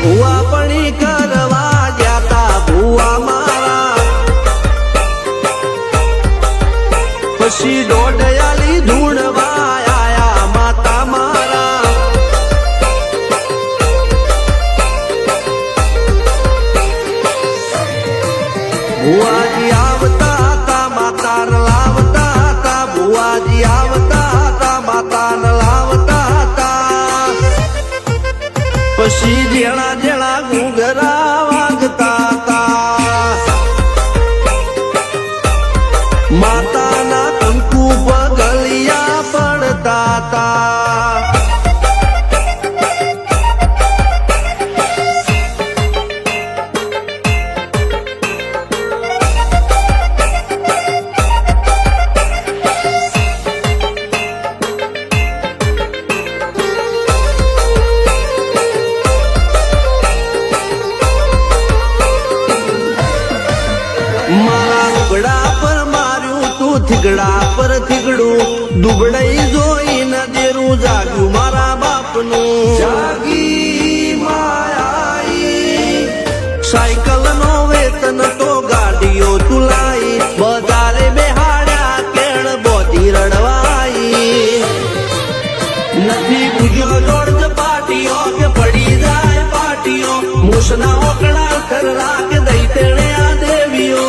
ભુવા પણી કરવા જાતા ભુવા મારા પછી દોઢયાલી ધૂણવા આયા માતા મારા ભુવાજી આવતા હતા માતા લાવતા હતા ભુવાજી આવતા હતા માતા લાવતા હતા પછી જેણા જેણા ઘૂઘરા વાગતા હતા માતાના કંકુ પગલિયા પડતા હતા મારા લુગડા પર માર્યું તું થીગડા પર થીગડું દુબળાઈ જોઈને દેરું જાગ્યું મારા બાપનું જાગી માયાઈ સાયકલ નો વેતન તો ગાડીઓ તુલાઈ બજારે બેહાડ્યા કેળ બોધી રડવાઈ નથી પૂજ્યો જોડજ પાટીઓ કે પડી જાય પાટીઓ મૂસના ઓકડા કરલા કે દઈ તેણે આ દેવીઓ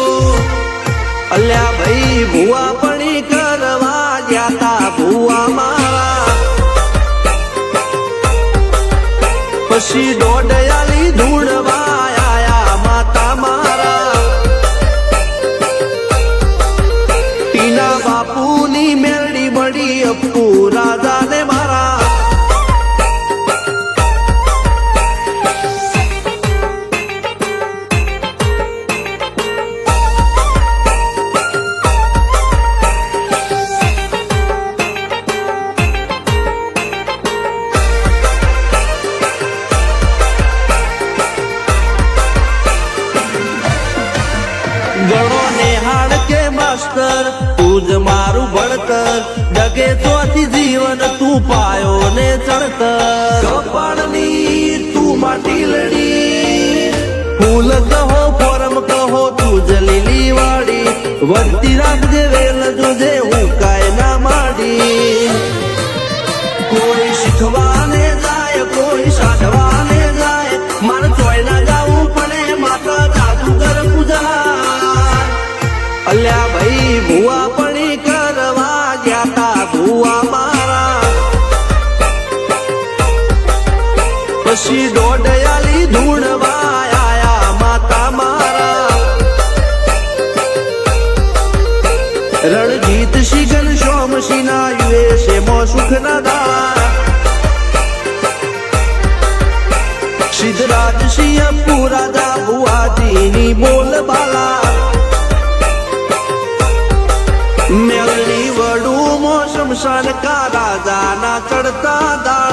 અલ્યા ભાઈ ભુવા પણી કરવા જાતા ભુવા મારા પછી દોઢયાલી ધૂણવા આયા માતા મારા ટીના બાપુની મેરડી મળી અપ્પુ રાજાને મારા ગણો નેહાળ કે માસ્ટર તું જ મારું ભણતર ડગે ચોથી જીવન તું પાયો ને ચણતર કપાળની તું માટીલડી ફૂલ કહો ફોરમ કહો તું જ લીલી વાડી વધતી રાખજે વેલ જોજે હું કાય ના માડી કોઈ શીખવાને જાય કોઈ સાધવાને જાય મારે ચોય ના જાવું પડે માતા જાદુગર પૂજા અલ્યા ભાઈ ભુવા પણી કરવા જાતા ભુવા મારા પછી દોઢયાલી ધૂણવા આયા માતા મારા રણજીત સિંહ ઘનશ્યામ સિંહ ના યુએસએ માં સુખ ના દાર સિદ્ધરાજ સિંહ અપ્પુ રાજા ભુવાજીની બોલ બાલા મેલની વડું મો શમશાન કા રાજાના ચડતા દા